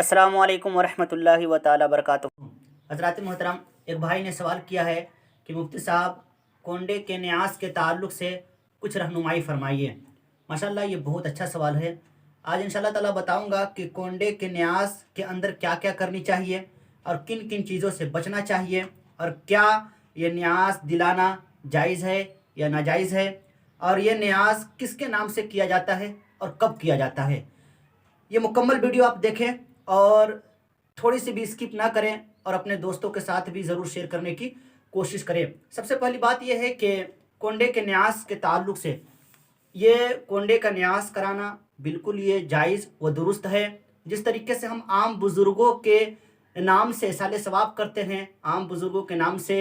अस्सलामु अलैकुम वरहमतुल्लाहि व ताला बरकातुहू। हज़रात मोहतरम, एक भाई ने सवाल किया है कि मुफ्ती साहब, कोंडे के न्यास के ताल्लुक़ से कुछ रहनुमाई फरमाइए। माशाल्लाह, ये बहुत अच्छा सवाल है। आज इंशाल्लाह ताला बताऊंगा कि कोंडे के न्यास के अंदर क्या क्या करनी चाहिए और किन किन चीज़ों से बचना चाहिए, और क्या ये न्यास दिलाना जायज़ है या नाजायज़ है, और ये न्यास किसके नाम से किया जाता है और कब किया जाता है। ये मुकम्मल वीडियो आप देखें और थोड़ी सी भी स्किप ना करें, और अपने दोस्तों के साथ भी ज़रूर शेयर करने की कोशिश करें। सबसे पहली बात यह है कि कोंडे के न्यास के ताल्लुक़ से, ये कोंडे का न्यास कराना बिल्कुल ये जायज़ व दुरुस्त है। जिस तरीके से हम आम बुज़ुर्गों के नाम से साले सवाब करते हैं, आम बुज़ुर्गों के नाम से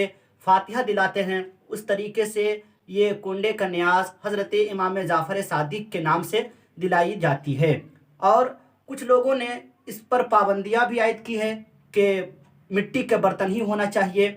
फातिहा दिलाते हैं, उस तरीके से ये कोंडे का न्यास हज़रत इमाम जाफ़र सादिक के नाम से दिलाई जाती है। और कुछ लोगों ने इस पर पाबंदियां भी आयद की है कि मिट्टी के बर्तन ही होना चाहिए।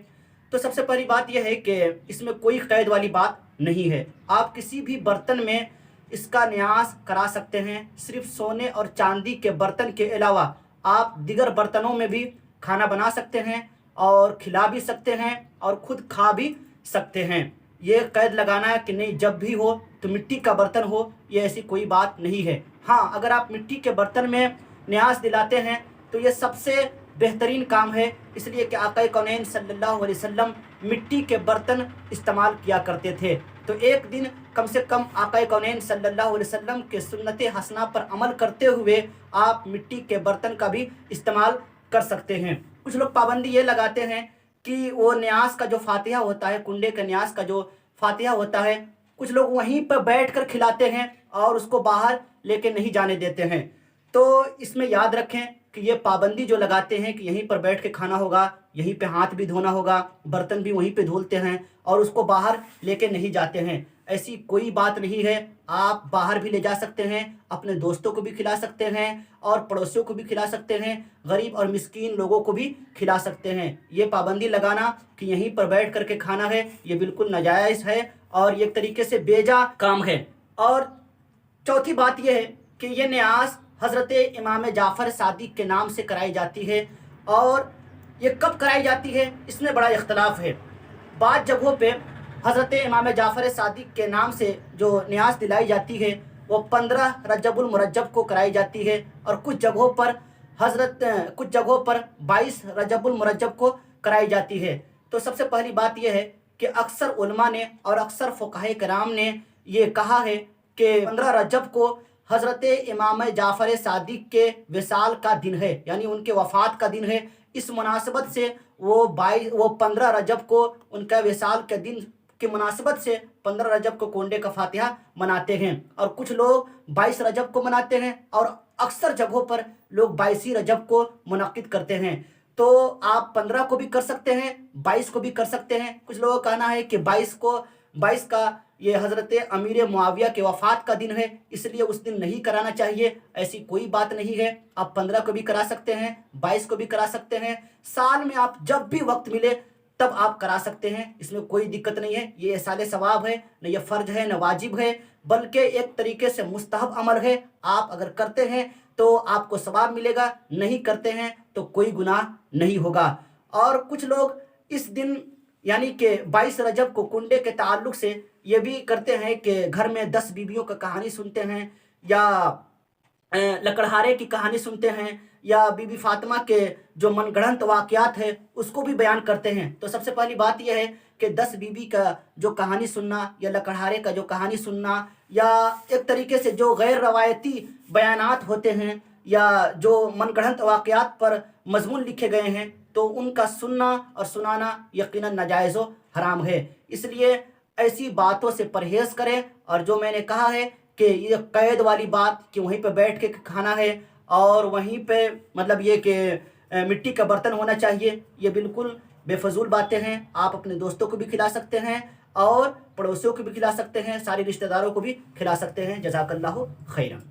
तो सबसे पहली बात यह है कि इसमें कोई क़ैद वाली बात नहीं है। आप किसी भी बर्तन में इसका न्यास करा सकते हैं। सिर्फ सोने और चांदी के बर्तन के अलावा आप दीगर बर्तनों में भी खाना बना सकते हैं और खिला भी सकते हैं और ख़ुद खा भी सकते हैं। ये क़ैद लगाना है कि नहीं जब भी हो तो मिट्टी का बर्तन हो, ये ऐसी कोई बात नहीं है। हाँ, अगर आप मिट्टी के बर्तन में न्यास दिलाते हैं तो ये सबसे बेहतरीन काम है, इसलिए कि आक़ा कौनैन सल्लल्लाहु अलैहि वसल्लम मिट्टी के बर्तन इस्तेमाल किया करते थे। तो एक दिन कम से कम आक़ा कौनैन सल्लल्लाहु अलैहि वसल्लम के सुन्नत हसना पर अमल करते हुए आप मिट्टी के बर्तन का भी इस्तेमाल कर सकते हैं। कुछ लोग पाबंदी ये लगाते हैं कि वो न्यास का जो फातिहा होता है, कुंडे के न्यास का जो फातिहा होता है, कुछ लोग वहीं पर बैठकर खिलाते हैं और उसको बाहर लेके नहीं जाने देते हैं। तो इसमें याद रखें कि ये पाबंदी जो लगाते हैं कि यहीं पर बैठ के खाना होगा, यहीं पे हाथ भी धोना होगा, बर्तन भी वहीं पे धुलते हैं और उसको बाहर लेके नहीं जाते हैं, ऐसी कोई बात नहीं है। आप बाहर भी ले जा सकते हैं, अपने दोस्तों को भी खिला सकते हैं और पड़ोसियों को भी खिला सकते हैं, गरीब और मिस्कीन लोगों को भी खिला सकते हैं। ये पाबंदी लगाना कि यहीं पर बैठ करके खाना है, ये बिल्कुल नाजायज़ है और एक तरीके से बेजा काम है। और चौथी बात यह है कि ये न्यास हज़रत इमाम जाफ़र सादिक के नाम से कराई जाती है, और ये कब कराई जाती है इसमें बड़ा इख्तलाफ है। बाद जगहों पे हज़रत इमाम जाफ़र सादिक के नाम से जो न्यास दिलाई जाती है वो 15 रजबुल मुरज्जब को कराई जाती है, और कुछ जगहों पर 22 रजबुल मुरज्जब को कराई जाती है। तो सबसे पहली बात यह है कि अक्सर उलमा ने और अक्सर फ़ुक़हा किराम ने ये कहा है कि 15 रजब को हज़रत इमाम जाफ़र सादिक के विसाल का दिन है, यानी उनके वफ़ात का दिन है। इस मुनासबत से वो 15 रजब को उनका विसाल के दिन की मुनासबत से 15 रजब को कोंडे का फातिहा मनाते हैं, और कुछ लोग 22 रजब को मनाते हैं, और अक्सर जगहों पर लोग 22 रजब को मुनक्किद करते हैं। तो आप 15 को भी कर सकते हैं, 22 को भी कर सकते हैं। कुछ लोगों का कहना है कि 22 का ये हज़रत अमीर मुआविया के वफ़ात का दिन है, इसलिए उस दिन नहीं कराना चाहिए। ऐसी कोई बात नहीं है। आप 15 को भी करा सकते हैं, 22 को भी करा सकते हैं। साल में आप जब भी वक्त मिले तब आप करा सकते हैं, इसमें कोई दिक्कत नहीं है। ये साले सवाब है, न ये फ़र्ज है न वाजिब है, बल्कि एक तरीके से मुस्तहब अमल है। आप अगर करते हैं तो आपको सवाब मिलेगा, नहीं करते हैं तो कोई गुनाह नहीं होगा। और कुछ लोग इस दिन यानी कि 22 रजब को कुंडे के ताल्लुक़ से ये भी करते हैं कि घर में 10 बीवियों का कहानी सुनते हैं, या लकड़हारे की कहानी सुनते हैं, या बीबी फातिमा के जो मनगढ़ंत वाक़यात है उसको भी बयान करते हैं। तो सबसे पहली बात यह है कि 10 बीबी का जो कहानी सुनना या लकड़हारे का जो कहानी सुनना, या एक तरीके से जो गैर रवायती बयानात होते हैं या जो मनगढ़ंत वाक़यात पर मज़मून लिखे गए हैं, तो उनका सुनना और सुनाना यकीनन नाजायज़ व हराम है। इसलिए ऐसी बातों से परहेज़ करें। और जो मैंने कहा है कि ये क़ैद वाली बात कि वहीं पे बैठ के खाना है और वहीं पे मतलब ये कि मिट्टी का बर्तन होना चाहिए, ये बिल्कुल बेफजूल बातें हैं। आप अपने दोस्तों को भी खिला सकते हैं और पड़ोसियों को भी खिला सकते हैं, सारे रिश्तेदारों को भी खिला सकते हैं। जज़ाकल्लाहु खैरन।